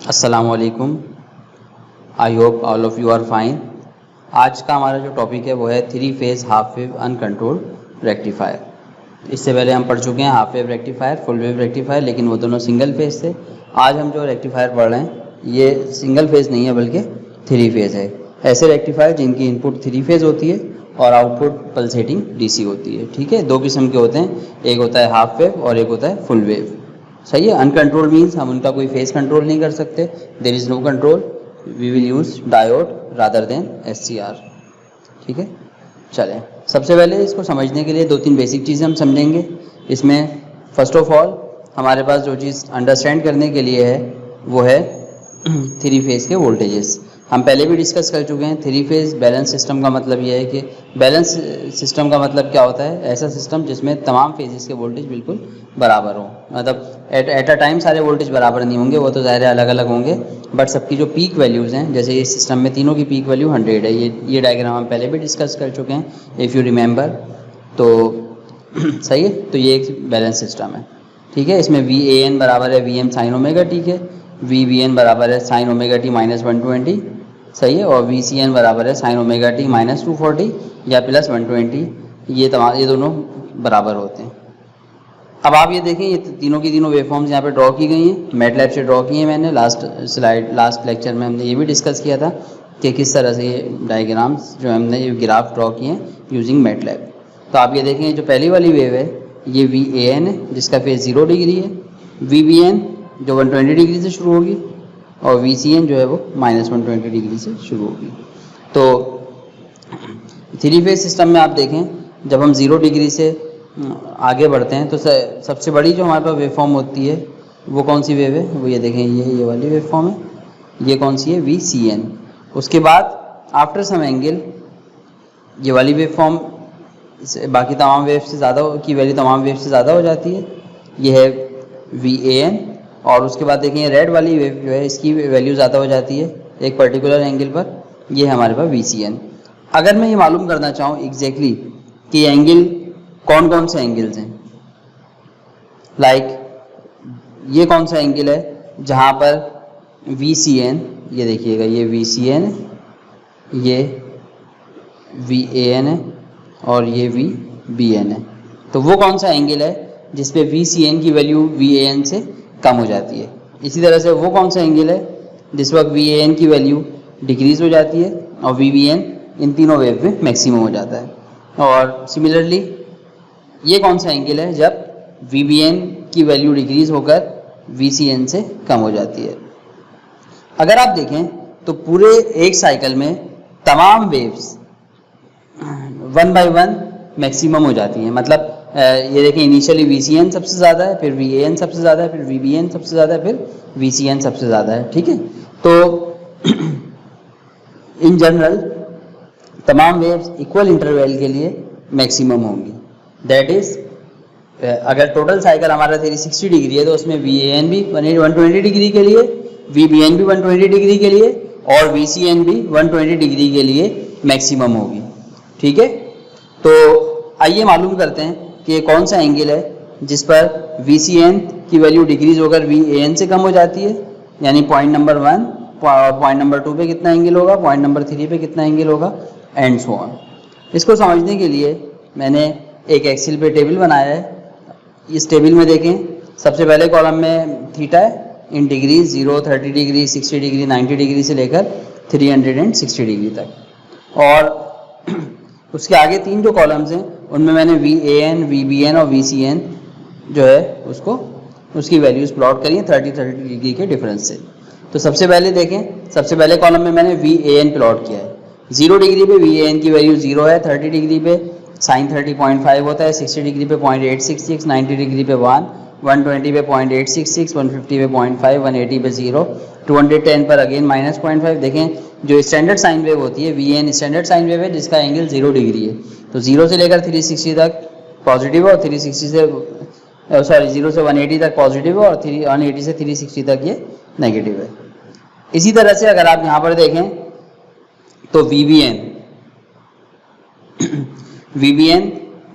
अस्सलाम वालेकुम। I hope all of you are fine. आज का हमारा जो टॉपिक है वो है three phase half wave uncontrolled rectifier. इससे पहले हम पढ़ चुके हैं half wave rectifier, full wave rectifier, लेकिन वो दोनों सिंगल फेज़ थे। आज हम जो रेक्टिफायर पढ़ रहे हैं ये सिंगल फेज़ नहीं है बल्कि थ्री फेज़ है। ऐसे रेक्टिफायर जिनकी इनपुट थ्री फेज़ होती है और आउटपुट पल्सेटिंग डीसी होती है। ठीक है, दो किस्म के होते हैं, एक होता है हाफ वेव और एक होता है फुल वेव। सही है। अनकंट्रोल मीन्स हम उनका कोई फेज कंट्रोल नहीं कर सकते, there is no control, we will use diode rather than SCR. ठीक है, चलें सबसे पहले इसको समझने के लिए दो तीन बेसिक चीज़ें हम समझेंगे। इसमें फर्स्ट ऑफ ऑल हमारे पास जो चीज़ अंडरस्टैंड करने के लिए है वो है थ्री फेज़ के वोल्टेजेस। हम पहले भी डिस्कस कर चुके हैं। थ्री फेज़ बैलेंस सिस्टम का मतलब ये है कि बैलेंस सिस्टम का मतलब क्या होता है, ऐसा सिस्टम जिसमें तमाम फेजेस के वोल्टेज बिल्कुल बराबर हो। मतलब एट अ टाइम सारे वोल्टेज बराबर नहीं होंगे, वो तो ज़ाहिर है अलग अलग होंगे, बट सबकी जो पीक वैल्यूज़ हैं, जैसे इस सिस्टम में तीनों की पीक वैल्यू 100 है। ये डायग्राम हम पहले भी डिस्कस कर चुके हैं इफ़ यू रिमेंबर। तो सही है, तो ये एक बैलेंस सिस्टम है। ठीक है, इसमें VAN बराबर है VM साइन ओमेगा टी के, VBN बराबर है साइन ओमेगा टी -120, सही है, और VCN बराबर है साइन ओमेगा टी -240 या +120। ये दोनों बराबर होते हैं। अब आप ये देखें, ये तीनों की तीनों वेवफॉर्म्स यहाँ पे ड्रॉ की गई हैं, मैटलैब से ड्रॉ की हैं मैंने। लास्ट लेक्चर में हमने ये भी डिस्कस किया था कि किस तरह से ये डायग्राम्स जो हमने ये ग्राफ ड्रॉ किए हैं यूजिंग मैटलैब। तो आप ये देखें, जो पहली वाली वेव है ये VAN है जिसका फेज 0 डिग्री है, VBN जो 120 डिग्री से शुरू होगी, और VCN जो है वो -120 डिग्री से शुरू होगी। तो थ्री फेज सिस्टम में आप देखें, जब हम 0 डिग्री से आगे बढ़ते हैं तो सबसे बड़ी जो हमारे पास वेवफॉर्म होती है वो कौन सी वेव है, वो ये देखें, ये वाली वेवफॉर्म है। ये कौन सी है, VCN। उसके बाद आफ्टर सम एंगल ये वाली वेवफॉर्म बाकी तमाम वेव से ज़्यादा की वैल्यू तमाम वेव से ज़्यादा हो जाती है, ये है VAN। और उसके बाद देखें रेड वाली वेव जो है इसकी वैल्यू ज़्यादा हो जाती है एक पर्टिकुलर एंगल पर, ये है हमारे पास VCN। अगर मैं ये मालूम करना चाहूँ एग्जैक्टली कि एंगल कौन कौन से एंगल्स हैं, लाइक ये कौन सा एंगल है जहाँ पर VCN, ये देखिएगा ये VCN है, ये VAN है और ये VBN है। तो वो कौन सा एंगल है जिस पे VCN की वैल्यू VAN से कम हो जाती है। इसी तरह से वो कौन सा एंगल है जिस वक्त VAN की वैल्यू डिक्रीज हो जाती है और VBN इन तीनों वेव में मैक्सिमम हो जाता है। और सिमिलरली ये कौन सा एंगल है जब VBN की वैल्यू डिक्रीज होकर VCN से कम हो जाती है। अगर आप देखें तो पूरे एक साइकिल में तमाम वेव्स 1 बाय 1 मैक्सिमम हो जाती हैं। मतलब ये देखें, इनिशियली VCN सबसे ज़्यादा है, फिर VAN सबसे ज़्यादा है, फिर VBN सबसे ज़्यादा है, फिर VCN सबसे ज़्यादा है। ठीक है, तो इन जनरल तमाम वेव्स इक्वल इंटरवल के लिए मैक्सिमम होंगी। दैट इज़ अगर टोटल साइकिल हमारा 360 डिग्री है तो उसमें VAN भी 120 डिग्री के लिए, VBN भी 120 डिग्री के लिए और VCN भी 120 डिग्री के लिए मैक्सिमम होगी। ठीक है, तो आइए मालूम करते हैं कि ये कौन सा एंगल है जिस पर VCN की वैल्यू डिक्रीज होकर VAN से कम हो जाती है, यानी पॉइंट नंबर 1 और पॉइंट नंबर 2 पे कितना एंगल होगा, पॉइंट नंबर 3 पे कितना एंगल होगा, एंड सो ऑन। इसको समझने के लिए मैंने एक एक्सेल पे टेबल बनाया है। इस टेबल में देखें, सबसे पहले कॉलम में थीटा है in degree, 0, 30 degree, 60 degree, 90 degree से लेकर 360 डिग्री तक, और उसके आगे तीन जो कॉलम्स हैं उनमें मैंने VAN, VBN और VCN जो है उसकी वैल्यूज़ प्लॉट करी हैं 30 डिग्री के डिफरेंस से। तो सबसे पहले देखें, सबसे पहले कॉलम में मैंने VAN प्लॉट किया है। 0 डिग्री पे VAN की वैल्यू 0 है, 30 डिग्री पे साइन 30.5 होता है, 60 डिग्री पे 0.866, 90 डिग्री पे 1, 120 पे 0.866, 150 पे 0.5, 180 पे 0, 210 पर अगेन -0.5। देखें, जो स्टैंडर्ड साइन वेव होती है VAN स्टैंडर्ड साइन वेव है जिसका एंगल 0 डिग्री है। तो 0 से लेकर 360 तक पॉजिटिव है और 0 से 180 तक पॉजिटिव है और 180 से 360 तक ये नेगेटिव है। इसी तरह से अगर आप यहाँ पर देखें तो VBN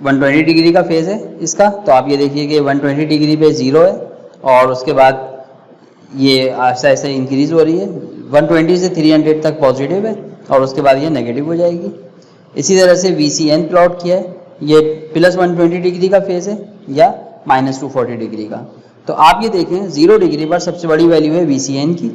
120 डिग्री का फेज है इसका। तो आप ये देखिए कि 120 डिग्री पे 0 है और उसके बाद ये आहिस्ता आहिस्ता इंक्रीज हो रही है, 120 से 300 तक पॉजिटिव है और उसके बाद ये नेगेटिव हो जाएगी। इसी तरह से VCN प्लॉट किया है, ये प्लस 120 डिग्री का फेज है या माइनस 240 डिग्री का। तो आप ये देखें 0 डिग्री पर सबसे बड़ी वैल्यू है VCN की,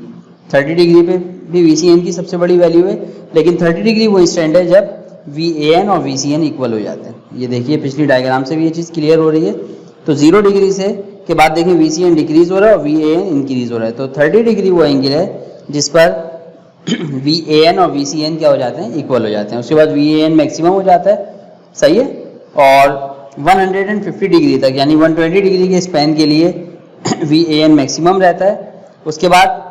30 डिग्री पे भी VCN की सबसे बड़ी वैल्यू है, लेकिन 30 डिग्री वो इंस्टेंट है जब VAN और VCN इक्वल हो जाते हैं। ये देखिए पिछली डायग्राम से भी ये चीज़ क्लियर हो रही है। तो 0 डिग्री से के बाद देखें VCN डिक्रीज हो रहा है और VAN इंक्रीज हो रहा है। तो 30 डिग्री वो एंगल है जिस पर VAN और VCN क्या हो जाते हैं, इक्वल हो जाते हैं। उसके बाद VAN मैक्सिमम हो जाता है, सही है। और 150 डिग्री तक यानी 120 डिग्री के स्पैन के लिए VAN मैक्सिमम रहता है। उसके बाद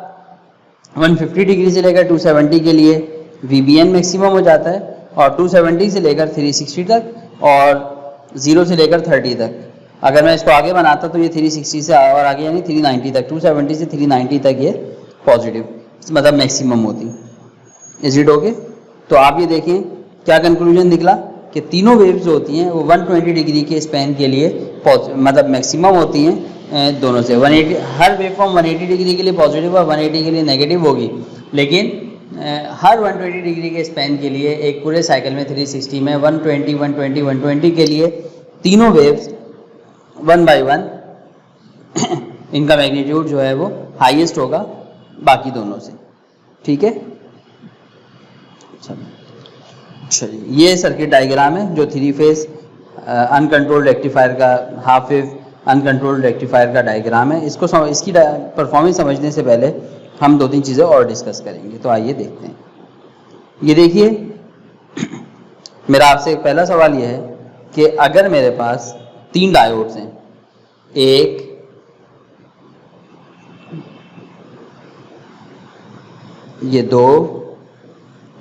150 डिग्री से लेकर 270 के लिए VBN मैक्सिमम हो जाता है और 270 से लेकर 360 तक और 0 से लेकर 30 तक। अगर मैं इसको आगे बनाता तो ये 360 से और आगे यानी 390 तक, 270 से 390 तक ये पॉजिटिव मतलब मैक्सिमम होती। Is it okay? तो आप ये देखें क्या कंक्लूजन निकला कि तीनों वेव्स जो होती हैं वो 120 डिग्री के स्पैन के लिए मतलब मैक्सिमम होती हैं दोनों से। 180 हर वेव फॉर्म 180 डिग्री के लिए पॉजिटिव और 180 के लिए नेगेटिव होगी, लेकिन हर 120 डिग्री के स्पैन के लिए एक पूरे साइकिल में 360 में 120 120 120 के लिए तीनों वेव्स 1 बाय 1 इनका मैग्नीट्यूड जो है वो हाईएस्ट होगा बाकी दोनों से। ठीक है, चलिए ये सर्किट डायग्राम है जो 3 फेज अनकंट्रोल्ड रेक्टिफायर का, हाफ वेव अनकंट्रोल्ड रेक्टिफायर का डायग्राम है। इसको इसकी परफॉर्मेंस समझने से पहले हम 2-3 चीज़ें और डिस्कस करेंगे। तो आइए देखते हैं। ये देखिए मेरा आपसे एक पहला सवाल ये है कि अगर मेरे पास 3 डायोड्स हैं, एक, ये 2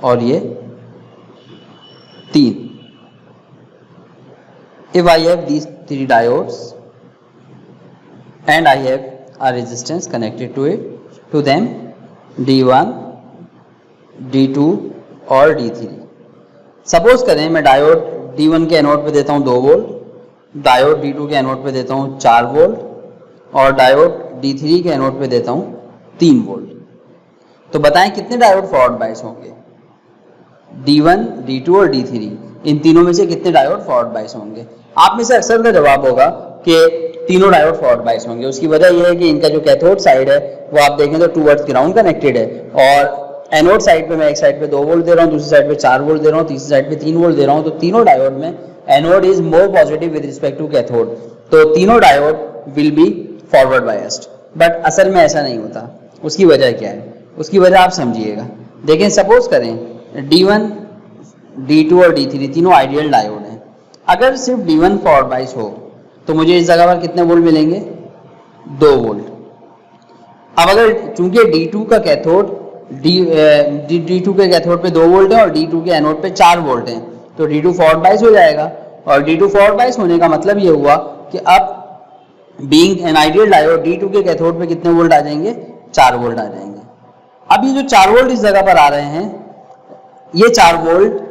और ये 3, if I have these 3 diodes and I have a resistance connected to them D1, D2 और D3। सपोज करें मैं डायोड D1 के एनोड पे देता हूँ 2 वोल्ट, डायोड D2 के एनोड पे देता हूँ 4 वोल्ट और डायोड D3 के एनोड पे देता हूँ 3 वोल्ट। तो बताएं कितने डायोड फॉरवर्ड बायस होंगे? D1, D2 और D3, इन तीनों में से कितने डायोड फॉरवर्ड बायस होंगे? आप में से अक्सर का जवाब होगा कि तीनों डायोड फॉरवर्ड बायस होंगे। उसकी वजह यह है कि इनका जो कैथोड साइड है वो आप देखें तो टूवर्ड्स ग्राउंड कनेक्टेड है और एनोड साइड पे मैं एक साइड पे 2 वोल्ट दे रहा हूँ, दूसरी साइड पे 4 वोल्ट दे रहा हूँ, तीसरी साइड पे 3 वोल्ट दे रहा हूँ। तो तीनों डायोड में anode is more positive with respect to cathode, तो तीनों diode will be forward biased. But असल में ऐसा नहीं होता। उसकी वजह क्या है? उसकी वजह आप समझिएगा। देखें सपोज करें D1, D2 और D3 तीनों आइडियल डायोड हैं। अगर सिर्फ D1 फॉरवर्ड बायस हो तो मुझे इस जगह पर कितने वोल्ट मिलेंगे? 2 वोल्ट। अब अगर चूंकि D2 का कैथोड D2 के कैथोड पे 2 वोल्ट है और D2 के एनोड पे 4 वोल्ट है, तो D2 फॉरवर्ड बायस हो जाएगा। और D2 फॉरवर्ड बायस होने का मतलब ये हुआ कि अब being an ideal diode D2 के कैथोड पे कितने वोल्ट आ जाएंगे? 4 वोल्ट आ जाएंगे। अब ये जो 4 वोल्ट इस जगह पर आ रहे हैं, ये 4 वोल्ट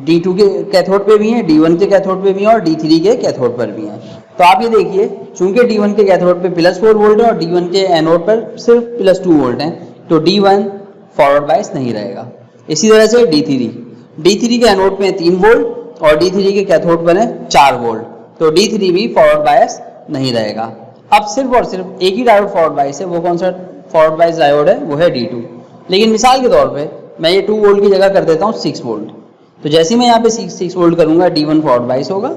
D2 के कैथोड पे भी हैं, D1 के कैथोड पे भी हैं और D3 के कैथोड पर भी हैं। तो आप ये देखिए चूंकि D1 के कैथोड पे +4 वोल्ट है और D1 के एनोड पर सिर्फ +2 वोल्ट हैं, तो D1 फॉरवर्ड बायस नहीं रहेगा। इसी तरह से D3 के एनोड पे 3 वोल्ट और D3 के कैथोड पर है 4 वोल्ट, तो D3 भी फॉरवर्ड बायस नहीं रहेगा। अब सिर्फ और सिर्फ एक ही डायोड फॉरवर्ड बायस है, वो कौन सा फॉरवर्ड बायस डायोड है? वो है D2। लेकिन मिसाल के तौर पे मैं ये 2 वोल्ट की जगह कर देता हूँ 6 वोल्ट। तो जैसे ही मैं यहाँ पे 6 वोल्ट करूंगा D1 फॉरवर्ड बायस होगा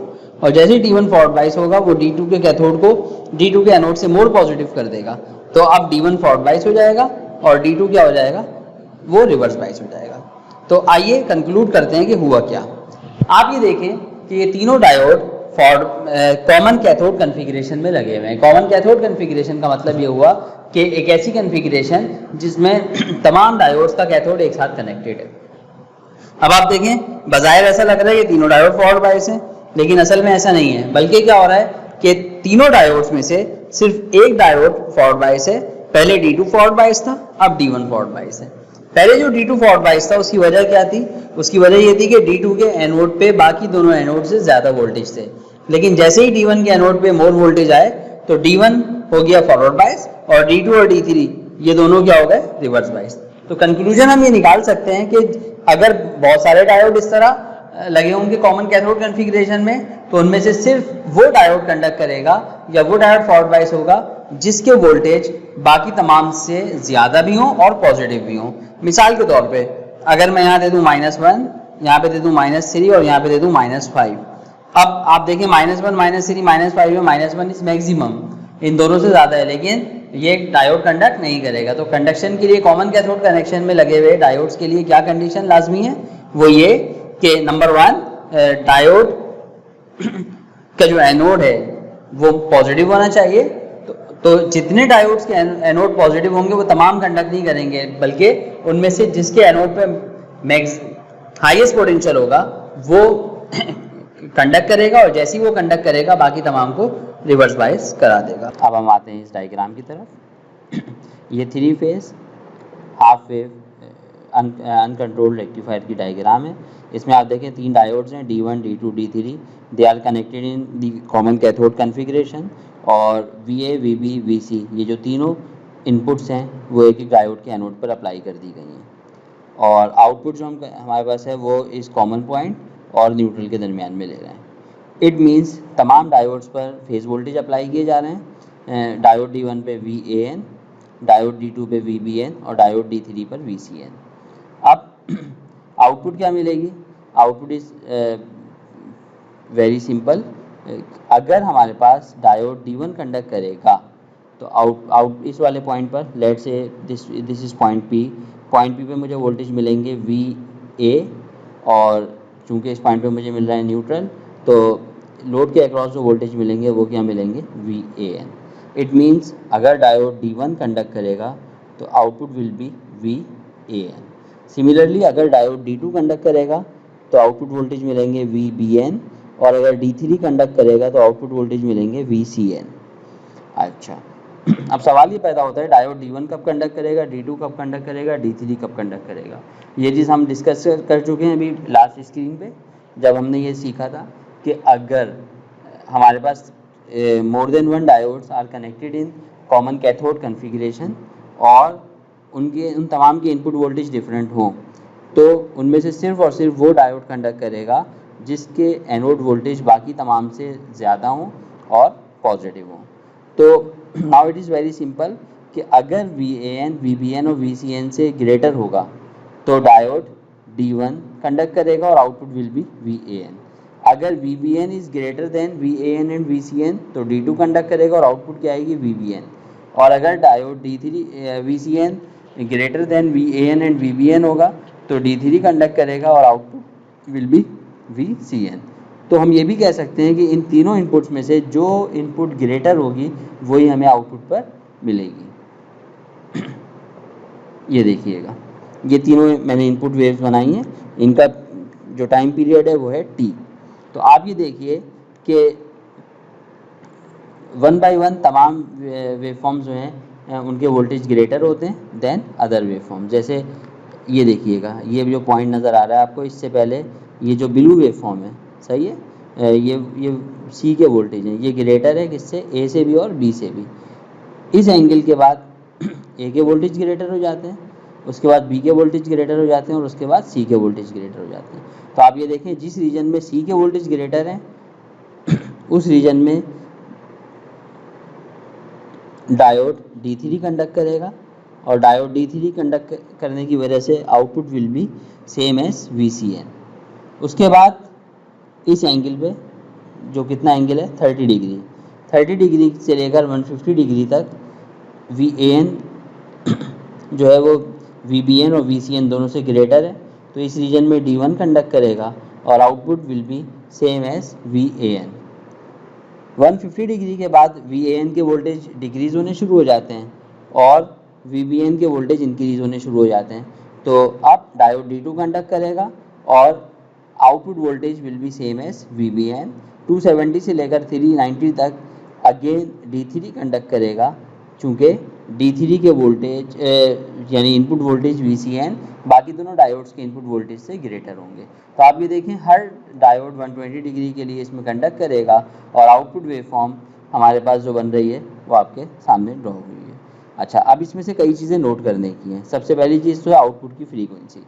और जैसे ही D1 फॉरवर्ड बायस होगा वो D2 के कैथोड को D2 के एनोड से मोर पॉजिटिव कर देगा। तो अब D1 फॉरवर्ड बायस हो जाएगा और D2 क्या हो जाएगा? वो रिवर्स बायस हो जाएगा। तो आइए कंक्लूड करते हैं कि हुआ क्या। आप ये देखें कि ये तीनों डायोड कॉमन कैथोड कन्फिग्रेशन में लगे हुए हैं। कॉमन कैथोड कन्फिग्रेशन का मतलब ये हुआ कि एक ऐसी कन्फिग्रेशन जिसमें तमाम डायोड्स का कैथोड एक साथ कनेक्टेड है। अब आप देखें बज़ाहिर ऐसा लग रहा है कि तीनों डायोड फॉरवर्ड बायस हैं, लेकिन असल में ऐसा नहीं है। बल्कि क्या हो रहा है कि तीनों डायोड्स में से सिर्फ एक डायोड फॉरवर्ड बायस है। पहले D2 फॉरवर्ड बायस था, अब D1 फॉरवर्ड बायस है। पहले जो D2 फॉरवर्ड बायस था उसकी वजह क्या थी? उसकी वजह ये थी कि D2 के एनोड पे बाकी दोनों एनोड से ज्यादा वोल्टेज थे, लेकिन जैसे ही D1 के एनोड पे मोर वोल्टेज आए तो D1 हो गया फॉरवर्ड बायस और D2 और D3 ये दोनों क्या हो गए रिवर्स बायस। तो कंक्लूजन हम ये निकाल सकते हैं कि अगर बहुत सारे डायोड इस तरह लगे होंगे कॉमन कैथोड कॉन्फ़िगरेशन में तो उनमें से सिर्फ वो डायोड कंडक्ट करेगा या वो डायोड फॉरवर्ड बायस होगा जिसके वोल्टेज बाकी तमाम से ज्यादा भी हो और पॉजिटिव भी हो। मिसाल के तौर पे अगर मैं यहाँ दे दूं -1, यहाँ पे दे दूं -3 और यहाँ पे दे दूं -5। अब आप देखिए -1, -3, -5 में -1 इज मैक्सिमम, इन दोनों से ज्यादा है, लेकिन ये डायोड कंडक्ट नहीं करेगा। तो कंडक्शन के लिए कॉमन कैथोड कनेक्शन में लगे हुए डायोड्स के लिए क्या कंडीशन लाजमी है, वो ये कि नंबर 1 डायोड का जो एनोड है वो पॉजिटिव होना चाहिए। तो जितने डायोड्स के एनोड पॉजिटिव होंगे वो तमाम कंडक्ट नहीं करेंगे, बल्कि उनमें से जिसके एनोड पे मैक्स हाईएस्ट पोटेंशियल होगा वो कंडक्ट करेगा और जैसे ही वो कंडक्ट करेगा बाकी तमाम को रिवर्स बायस करा देगा। अब हम आते हैं इस डायग्राम की तरफ। ये 3 phase half wave uncontrolled rectifier की डायग्राम है। इसमें आप देखें 3 डायोड्स हैं D1, D2, D3। They are connected in the common cathode configuration और VA, VB, VC ये जो तीनों इनपुट्स हैं वो एक एक डायोड के एनोड पर अप्लाई कर दी गई हैं और आउटपुट जो हमारे पास है वो इस कॉमन पॉइंट और न्यूट्रल के दरमियान में ले रहे हैं। इट मीन्स तमाम डायोड्स पर फेज वोल्टेज अप्लाई किए जा रहे हैं। डायोड D1 पे VAN, डायोड D2 पे VBN और डायोड D3 पर VCN। अब आउटपुट क्या मिलेगी? Output is very simple. अगर हमारे पास डायोड D1 कंडक्ट करेगा तो आउट इस वाले पॉइंट पर लेट से दिस इज पॉइंट P पे मुझे वोल्टेज मिलेंगे VA और चूंकि इस पॉइंट पे मुझे मिल रहा है न्यूट्रल तो लोड के अक्रॉस जो वोल्टेज मिलेंगे वो क्या मिलेंगे VAN। इट मीन्स अगर डायोड D1 कंडक्ट करेगा तो output will B VAN। Similarly अगर डायोड D2 कंडक्ट करेगा तो आउटपुट वोल्टेज मिलेंगे VBN और अगर D3 कंडक्ट करेगा तो आउटपुट वोल्टेज मिलेंगे VCN। अच्छा, अब सवाल ये पैदा होता है डायोड D1 कब कंडक्ट करेगा, D2 कब कंडक्ट करेगा, D3 कब कंडक्ट करेगा। ये चीज़ हम डिस्कस कर चुके हैं अभी लास्ट स्क्रीन पे जब हमने ये सीखा था कि अगर हमारे पास more than 1 diodes are connected in common cathode configuration और उन तमाम के इनपुट वोल्टेज डिफरेंट हों तो उनमें से सिर्फ और सिर्फ वो डायोड कंडक्ट करेगा जिसके एनोड वोल्टेज बाकी तमाम से ज़्यादा हों और पॉजिटिव हों। तो now it is very simple कि अगर VAN, VBN और VCN से ग्रेटर होगा तो डायोड D1 कंडक्ट करेगा और आउटपुट विल बी VAN। अगर VBN is greater than VAN and VCN तो D2 कंडक्ट करेगा और आउटपुट क्या आएगी VBN। और अगर diode D3 VCN greater than VAN and VBN होगा तो D3 कंडक्ट करेगा और आउटपुट विल बी VCN। तो हम ये भी कह सकते हैं कि इन तीनों इनपुट्स में से जो इनपुट ग्रेटर होगी वही हमें आउटपुट पर मिलेगी। ये देखिएगा ये तीनों मैंने इनपुट वेव्स बनाई हैं, इनका जो टाइम पीरियड है वो है T। तो आप ये देखिए कि 1 बाय 1 तमाम वेवफॉर्म्स जो हैं उनके वोल्टेज ग्रेटर होते हैं देन अदर वेवफॉर्म। जैसे ये देखिएगा ये जो पॉइंट नज़र आ रहा है आपको, इससे पहले ये जो ब्लू वेवफॉर्म है सही है, ये C के वोल्टेज हैं, ये ग्रेटर है किससे, A से भी और B से भी। इस एंगल के बाद A के वोल्टेज ग्रेटर हो जाते हैं, उसके बाद B के वोल्टेज ग्रेटर हो जाते हैं और उसके बाद C के वोल्टेज ग्रेटर हो जाते हैं। तो आप ये देखें जिस रीजन में C के वोल्टेज ग्रेटर हैं उस रीजन में डायोड D3 कंडक्ट करेगा और डायोड D3 कंडक्ट करने की वजह से output will be same as VCN। उसके बाद इस एंगल पे जो कितना एंगल है 30 डिग्री, 30 डिग्री से लेकर 150 डिग्री तक VAN जो है वो VBN और VCN दोनों से ग्रेटर है। तो इस रीजन में D1 कंडक्ट करेगा और output will be same as VAN। 150 degree के बाद VAN के वोल्टेज डिक्रीज होने शुरू हो जाते हैं और VBN के वोल्टेज इंक्रीज होने शुरू हो जाते हैं। तो अब डायोड D2 कंडक्ट करेगा और output voltage will be same as VBN। 270 से लेकर 390 तक अगेन D3 कंडक्ट करेगा, चूँकि D3 के वोल्टेज यानी इनपुट वोल्टेज VCN बाकी दोनों डायोड्स के इनपुट वोल्टेज से ग्रेटर होंगे। तो आप ये देखें हर डायोड 120 डिग्री के लिए इसमें कंडक्ट करेगा और आउटपुट वेवफॉर्म हमारे पास जो बन रही है वो आपके सामने ड्रॉ हुई है। अच्छा, अब इसमें से कई चीज़ें नोट करने की हैं। सबसे पहली चीज़ तो है आउटपुट की फ्रीक्वेंसी।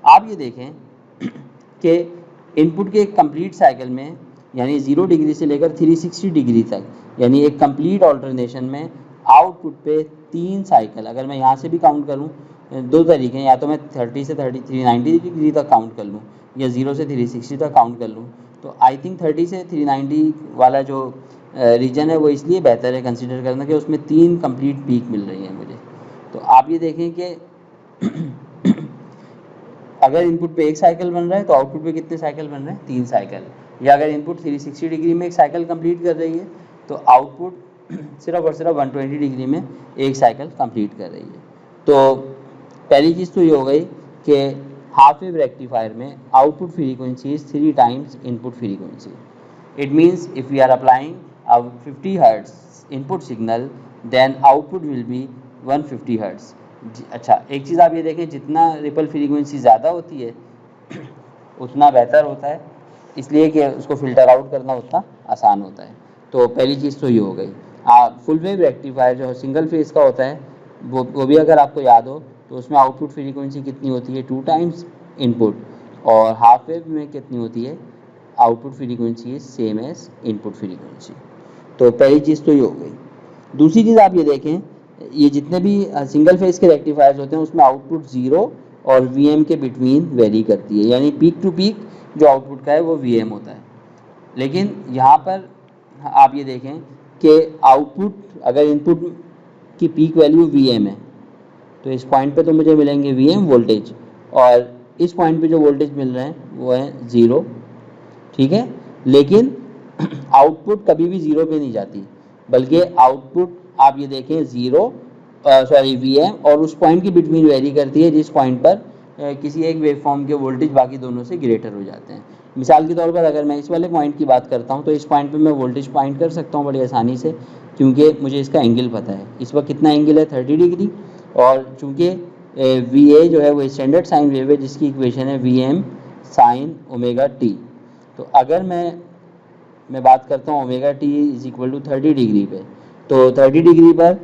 आप ये देखें कि इनपुट के एक कंप्लीट साइकिल में, यानी 0 डिग्री से लेकर 360 डिग्री तक, यानी एक कंप्लीट ऑल्टरनेशन में आउटपुट पे 3 साइकिल, अगर मैं यहाँ से भी काउंट करूँ, 2 तरीके हैं, या तो मैं 30 से 390 डिग्री तक काउंट कर लूँ या 0 से 360 तक काउंट कर लूँ। तो आई थिंक 30 से 390 वाला जो रीजन है वो इसलिए बेहतर है कंसिडर करना कि उसमें 3 कंप्लीट पीक मिल रही है मुझे। तो आप ये देखें कि अगर इनपुट पे एक साइकिल बन रहा है तो आउटपुट पे कितने साइकिल बन रहे हैं, 3 साइकिल। या अगर इनपुट 360 डिग्री में एक साइकिल कंप्लीट कर रही है तो आउटपुट सिर्फ और सिर्फ 120 डिग्री में एक साइकिल कंप्लीट कर रही है। तो पहली चीज़ तो ये हो गई कि हाफ वेव रेक्टिफायर में output frequency is 3 times input frequency. It means if we are applying a 50 hertz input signal then output will be 150 hertz. अच्छा, एक चीज़ आप ये देखें, जितना रिपल फ्रीक्वेंसी ज़्यादा होती है उतना बेहतर होता है, इसलिए कि उसको फ़िल्टर आउट करना उतना आसान होता है। तो पहली चीज़ तो ये हो गई। फुल वेव रेक्टिफायर जो सिंगल फेस का होता है वो भी अगर आपको याद हो तो उसमें आउटपुट फ्रीक्वेंसी कितनी होती है, 2 टाइम्स इनपुट। और हाफ वेव में कितनी होती है, output frequency is same as input frequency. तो पहली चीज़ तो ये हो गई। दूसरी चीज़ आप ये देखें, ये जितने भी सिंगल फेस के रेक्टिफायर्स होते हैं उसमें आउटपुट 0 और वीएम के बिटवीन वेरी करती है, यानी पीक टू पीक जो आउटपुट का है वो वीएम होता है। लेकिन यहाँ पर आप ये देखें कि आउटपुट, अगर इनपुट की पीक वैल्यू वीएम है तो इस पॉइंट पे तो मुझे मिलेंगे वीएम वोल्टेज, और इस पॉइंट पे जो वोल्टेज मिल रहे हैं वो है 0, ठीक है। लेकिन आउटपुट कभी भी 0 पे नहीं जाती, बल्कि आउटपुट आप ये देखें 0 वीएम और उस पॉइंट के बिटवीन वेरी करती है जिस पॉइंट पर किसी एक वेवफॉर्म के वोल्टेज बाकी दोनों से ग्रेटर हो जाते हैं। मिसाल के तौर पर अगर मैं इस वाले पॉइंट की बात करता हूँ तो इस पॉइंट पे मैं वोल्टेज पॉइंट कर सकता हूँ बड़ी आसानी से, क्योंकि मुझे इसका एंगल पता है। इस वक्त कितना एंगल है, 30 डिग्री। और चूँकि वी ए जो है वो स्टैंडर्ड साइन वेव है जिसकी इक्वेशन है V M sine omega T. तो अगर मैं बात करता हूँ omega T is equal to 30 degree पे, तो 30 डिग्री पर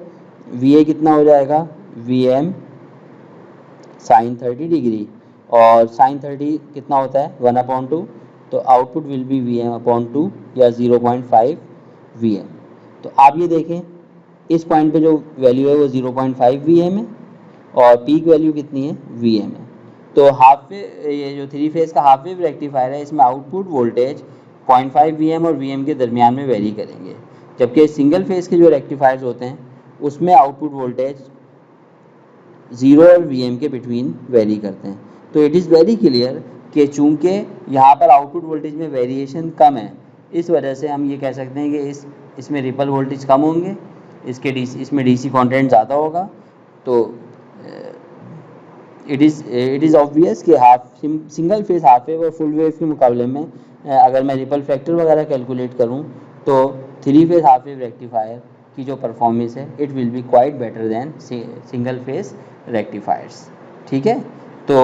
वी ए कितना हो जाएगा, वी एम साइन 30 डिग्री, और साइन 30 कितना होता है 1/2, तो output will be V M upon 2 या 0.5 वी एम। तो आप ये देखें इस पॉइंट पे जो वैल्यू है वो 0.5 वी एम है और पीक वैल्यू कितनी है, वी एम है। तो हाफ वेव, ये जो 3 फेज का हाफ वेव रेक्टिफायर है इसमें आउटपुट वोल्टेज 0.5 वी एम और वी एम के दरमियान में वेरी करेंगे, जबकि सिंगल फेज के जो रेक्टिफायर्स होते हैं उसमें आउटपुट वोल्टेज 0 और वी एम के बिटवीन वेरी करते हैं। तो इट इज़ वेरी क्लियर कि चूँकि यहाँ पर आउटपुट वोल्टेज में वेरिएशन कम है, इस वजह से हम ये कह सकते हैं कि इसमें रिपल वोल्टेज कम होंगे, इसमें डीसी कंटेंट ज़्यादा होगा। तो इट इज़ ऑब्वियस कि सिंगल फेज हाफ वेव और फुल वेव के मुकाबले में अगर मैं रिपल फैक्टर वगैरह कैलकुलेट करूँ तो 3 फेज हाफ वेव रेक्टिफायर की जो परफॉर्मेंस है it will be quite better than single phase rectifiers, ठीक है। तो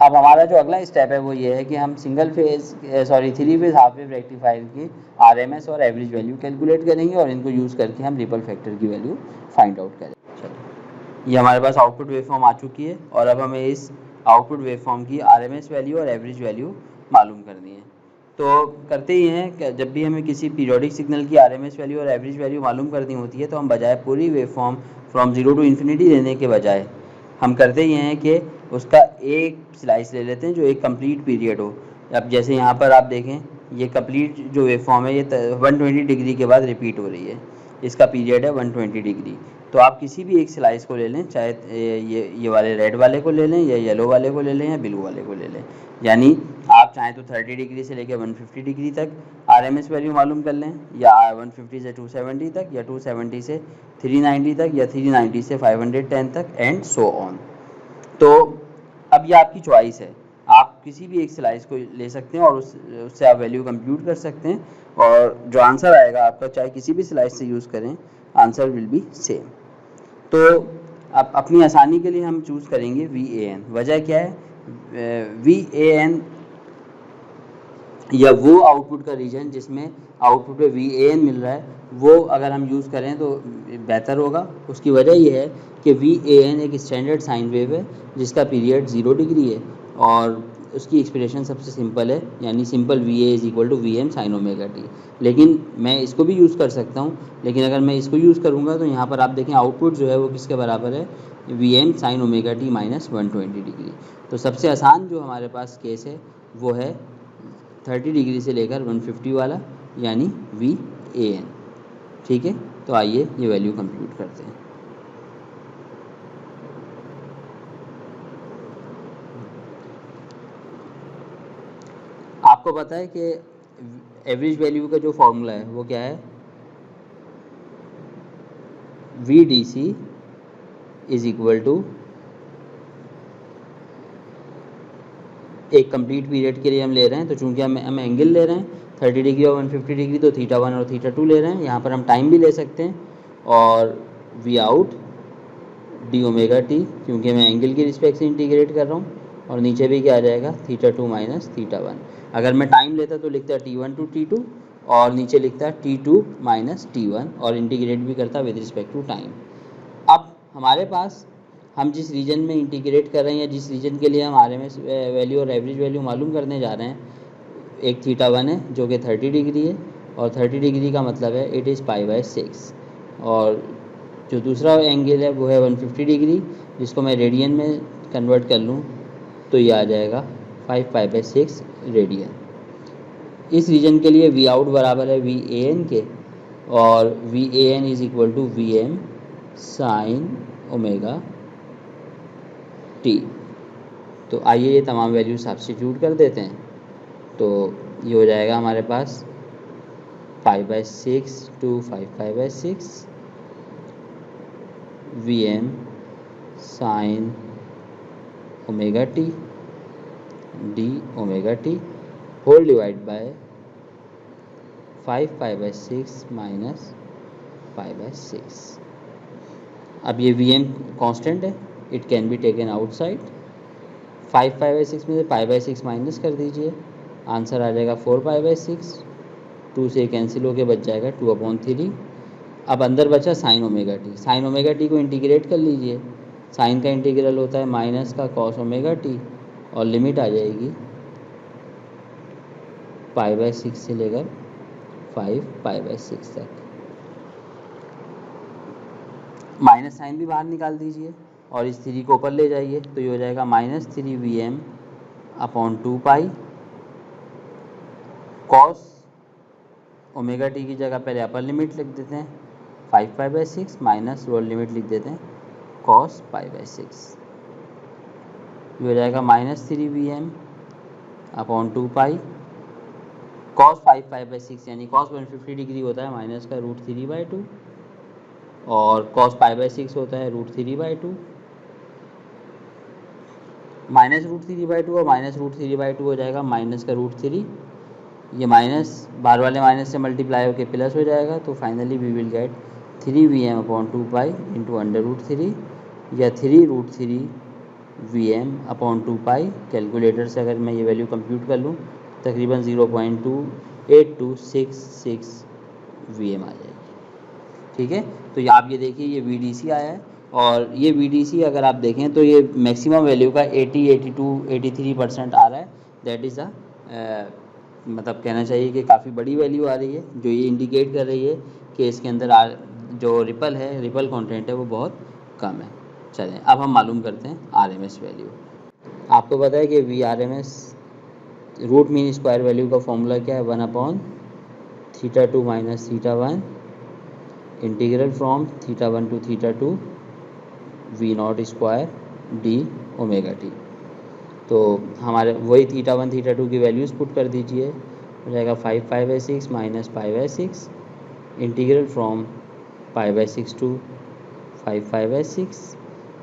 अब हमारा जो अगला स्टेप है वो ये है कि हम 3 फेज हाफ वेव रेक्टिफायर की आरएमएस और एवरेज वैल्यू कैलकुलेट करेंगे और इनको यूज़ करके हम रिपल फैक्टर की वैल्यू फाइंड आउट करेंगे। चलो, ये हमारे पास आउटपुट वेवफॉर्म आ चुकी है और अब हमें इस आउटपुट वेवफॉर्म की आरएमएस वैल्यू और एवरेज वैल्यू मालूम करनी है। तो करते ही हैं कि जब भी हमें किसी पीरियोडिक सिग्नल की आरएमएस वैल्यू और एवरेज वैल्यू मालूम करनी होती है तो हम बजाय पूरी वेवफॉर्म फ्रॉम 0 टू इन्फिनिटी लेने के बजाय हम करते ही हैं कि उसका एक स्लाइस ले लेते हैं जो एक कंप्लीट पीरियड हो। अब जैसे यहाँ पर आप देखें ये कंप्लीट जो वेवफॉर्म है ये 120 डिग्री के बाद रिपीट हो रही है, इसका पीरियड है 120 डिग्री। तो आप किसी भी एक स्लाइस को ले लें, चाहे ये वाले रेड वाले को ले लें या येलो वाले को ले लें या ब्लू वाले को ले लें, यानी आप चाहें तो 30 डिग्री से लेकर 150 डिग्री तक आरएमएस वैल्यू मालूम कर लें, या 150 से 270 तक, या 270 से 390 तक, या 390 से 510 तक, एंड सो ऑन। तो अब ये आपकी चॉइस है, आप किसी भी एक स्लाइस को ले सकते हैं और उससे आप वैल्यू कंप्यूट कर सकते हैं और जो आंसर आएगा आपका, चाहे किसी भी स्लाइस से यूज़ करें, आंसर विल बी सेम। तो अब अपनी आसानी के लिए हम चूज़ करेंगे VAN। वजह क्या है, VAN या वो आउटपुट का रीजन जिसमें आउटपुट पे VAN मिल रहा है, वो अगर हम यूज़ करें तो बेहतर होगा। उसकी वजह ये है कि VAN एक स्टैंडर्ड साइन वेव है जिसका पीरियड 0 डिग्री है और उसकी एक्सप्रेशन सबसे सिंपल है, यानी simple VA is equal to VM sine omega T. लेकिन मैं इसको भी यूज़ कर सकता हूँ, लेकिन अगर मैं इसको यूज़ करूँगा तो यहाँ पर आप देखें आउटपुट जो है वो किसके बराबर है, VM sine omega T minus 120 degree. तो सबसे आसान जो हमारे पास केस है वो है 30 डिग्री से लेकर 150 वाला, यानी VAN। ठीक है, तो आइए ये वैल्यू कंप्यूट करते हैं। आपको पता है कि एवरेज वैल्यू का जो फॉर्मूला है वो क्या है, VDC इज इक्वल टू, एक कंप्लीट पीरियड के लिए हम ले रहे हैं तो चूंकि हम एंगल ले रहे हैं 30 डिग्री और 150 डिग्री, तो θ1 और θ2 ले रहे हैं। यहाँ पर हम टाइम भी ले सकते हैं, और V out D omega T, क्योंकि मैं एंगल की रिस्पेक्ट से इंटीग्रेट कर रहा हूँ, और नीचे भी क्या आ जाएगा θ2 माइनस θ1। अगर मैं टाइम लेता तो लिखता T1 टू T2, और नीचे लिखता T2 माइनस T1, और इंटीग्रेट भी करता विद रिस्पेक्ट टू टाइम। अब हमारे पास हम जिस रीजन में इंटीग्रेट कर रहे हैं या जिस रीजन के लिए हम RMS वैल्यू और एवरेज वैल्यू मालूम करने जा रहे हैं, एक θ1 है जो कि 30 डिग्री है, और 30 डिग्री का मतलब है इट इज़ π/6, और जो दूसरा एंगल है वो है 150 डिग्री, जिसको मैं रेडियन में कन्वर्ट कर लूँ तो ये आ जाएगा 5π/6 रेडियन। इस रीजन के लिए V आउट बराबर है VAN के, और VAN is equal to VM sine omega T. तो आइए ये तमाम वैल्यू सब्स्टिट्यूट कर देते हैं, तो ये हो जाएगा हमारे पास π/6 to 5π/6 VM sine omega t d omega t whole divide by 5π/6 minus π/6। अब ये VM कांस्टेंट है, it can be taken outside. 5π/6 में से π/6 माइनस कर दीजिए, आंसर आ जाएगा 4π/6। 2 से कैंसिल होके बच जाएगा 2/3। अब अंदर बचा sign omega T. Sign omega T को इंटीग्रेट कर लीजिए, साइन का इंटीग्रल होता है माइनस का कॉस ओमेगा टी, और लिमिट आ जाएगी π/6 से लेकर 5π/6 तक। माइनस साइन भी बाहर निकाल दीजिए और इस 3 को ऊपर ले जाइए, तो ये हो जाएगा -3VM/2π कॉस ओमेगा टी की जगह पहले अपर लिमिट लिख देते हैं 5π/6 माइनस लोअर लिमिट लिख देते हैं कॉस π/6। ये हो जाएगा -3VM/2π कॉस 5π/6, यानी कॉस 150 डिग्री होता है माइनस का √3/2, और कॉस π/6 होता है √3/2। माइनस √3/2 और माइनस √3/2 हो जाएगा माइनस का √3। ये माइनस बाहर वाले माइनस से मल्टीप्लाई होकर प्लस हो जाएगा, तो finally we will get 3VM/2π into √3, या 3√3VM/2π। कैलकुलेटर से अगर मैं ये वैल्यू कंप्यूट कर लूँ तकरीबन 0.28266 VM आ जाएगी। ठीक है, तो आप ये देखिए ये VDC आया है, और ये VDC अगर आप देखें तो ये मैक्सिमम वैल्यू का 80, 82, 83% आ रहा है। दैट इज़ मतलब कहना चाहिए कि काफ़ी बड़ी वैल्यू आ रही है, जो ये इंडिकेट कर रही है कि इसके अंदर जो रिपल है, रिपल कंटेंट है वो बहुत कम है। चलें अब हम मालूम करते हैं RMS वैल्यू। आपको पता है कि VRMS root mean square value का फॉर्मूला क्या है, 1/θ2 minus θ1 integral from θ1 to θ2 V0 square d omega T. तो हमारे वही θ1 θ2 की वैल्यूज़ पुट कर दीजिए, हो जाएगा 5π/6 minus π/6 integral from π/6 to 5π/6।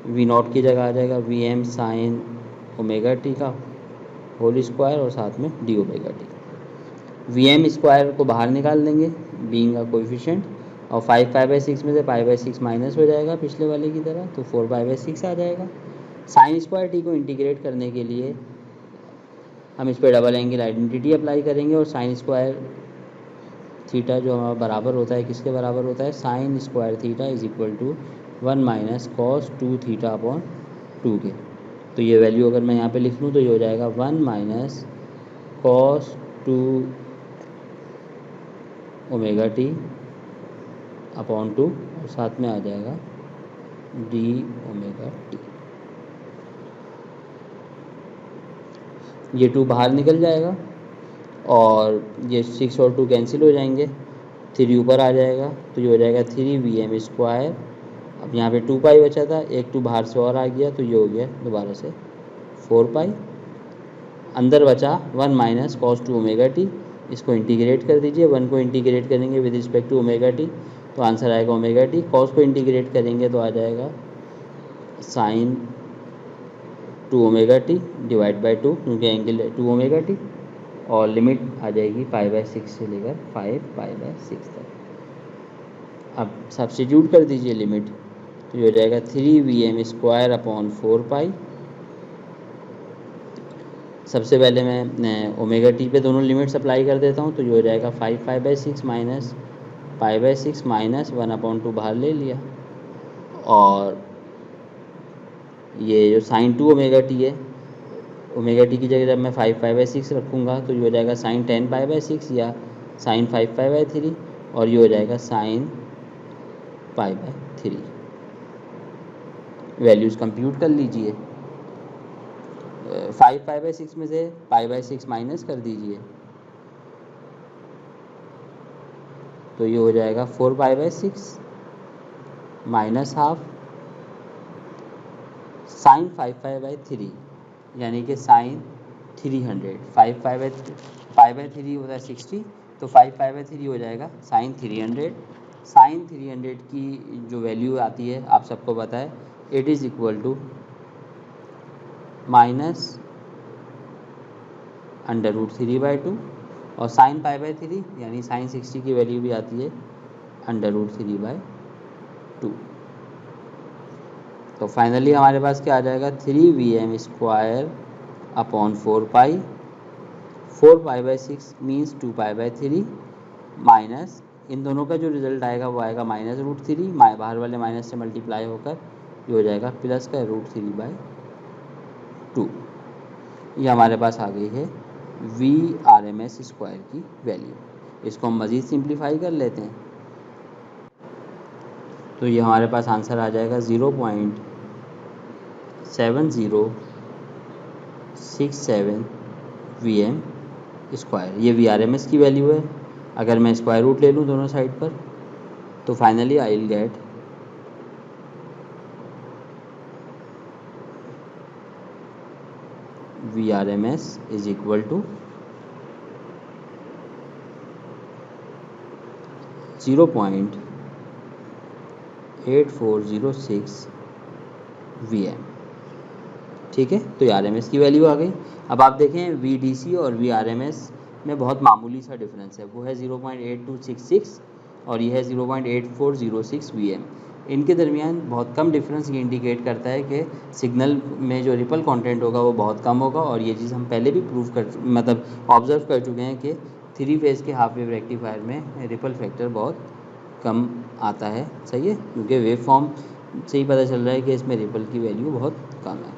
V0 की जगह आ जाएगा VM साइन ओमेगा टी का होल स्क्वायर और साथ में D omega T. VM square को बाहर निकाल देंगे बीइंग अ कोएफिशिएंट, और 5π/6 में से π/6 माइनस हो जाएगा पिछले वाले की तरह, तो 4π/6 आ जाएगा। साइन स्क्वायर टी को इंटीग्रेट करने के लिए हम इस पर डबल एंगल आइडेंटिटी अप्लाई करेंगे और साइन स्क्वायर थीटा जो हमारा बराबर होता है किसके बराबर होता है, sine square theta is equal to 1 minus cos 2 theta upon 2 के। तो ये वैल्यू अगर मैं यहाँ पे लिख लूँ तो ये हो जाएगा 1 minus cos 2 omega T upon 2 और साथ में आ जाएगा डी ओमेगा टी। ये 2 बाहर निकल जाएगा और ये 6 और 2 कैंसिल हो जाएंगे, 3 ऊपर आ जाएगा तो ये हो जाएगा 3 VM²। अब यहाँ पे 2 पाई बचा था, एक 2 बाहर से और आ गया तो ये हो गया दोबारा से 4 पाई। अंदर बचा 1 माइनस कॉस 2 ओमेगा टी, इसको इंटीग्रेट कर दीजिए, 1 को इंटीग्रेट करेंगे with respect to omega T तो आंसर आएगा ओमेगा टी। कॉस को इंटीग्रेट करेंगे तो आ जाएगा sine 2 omega T divide by 2 क्योंकि एंगल 2 ओमेगा टी और लिमिट आ जाएगी π/6 से लेकर 5π/6 तक। अब सब्स्टिट्यूट कर दीजिए लिमिट तो ये हो जाएगा 3VM² अपॉन 4 पाई। सबसे पहले मैं ओमेगा टी पे दोनों लिमिट्स अप्लाई कर देता हूँ तो ये हो जाएगा 5π/6 माइनस π/6 माइनस 1/2 बाहर ले लिया और ये जो साइन 2 ओमेगा टी है, ओमेगा टी की जगह जब मैं 5π/6 रखूँगा तो ये हो जाएगा साइन 10π/6 या साइन 5π/3 और ये हो जाएगा साइन π/3। वैल्यूज़ कंप्यूट कर लीजिए, 5π/6 में से π/6 माइनस कर दीजिए तो ये हो जाएगा 4π/6 माइनस हाफ साइन 5π/3 यानी कि साइन 300। 5π/3 होता है 60 तो 5π/3 हो जाएगा साइन 300। साइन 300 की जो वैल्यू आती है आप सबको पता है, it is equal to minus √3/2 और साइन π/3 यानी साइन 60 की वैल्यू भी आती है √3/2। तो फाइनली हमारे पास क्या आ जाएगा 3VM² अपॉन 4 पाई, 4π/6 मीन्स 2π/3 माइनस इन दोनों का जो रिजल्ट आएगा वो आएगा माइनस √3, बाहर वाले माइनस से मल्टीप्लाई होकर ये हो जाएगा प्लस का √3/2। ये हमारे पास आ गई है VRMS² की वैल्यू। इसको हम मज़ीद सिंप्लीफाई कर लेते हैं तो ये हमारे पास आंसर आ जाएगा 0.7067 VM²। ये VRMS की वैल्यू है। अगर मैं स्क्वायर रूट ले लूँ दोनों साइड पर तो finally I will get VRMS is equal to 0.8406 VM। ठीक है, तो RMS की वैल्यू आ गई। अब आप देखें VDC और VRMS में बहुत मामूली सा डिफरेंस है, वो है 0.8266 और ये है 0.8406 VM। इनके दरमियान बहुत कम डिफरेंस ये इंडिकेट करता है कि सिग्नल में जो रिपल कंटेंट होगा वो बहुत कम होगा और ये चीज़ हम पहले भी ऑब्जर्व कर चुके हैं कि 3 फेज़ के हाफ वेव रेक्टिफायर में रिपल फैक्टर बहुत कम आता है। सही है, क्योंकि वेव फॉर्म से ही पता चल रहा है कि इसमें रिपल की वैल्यू बहुत कम है।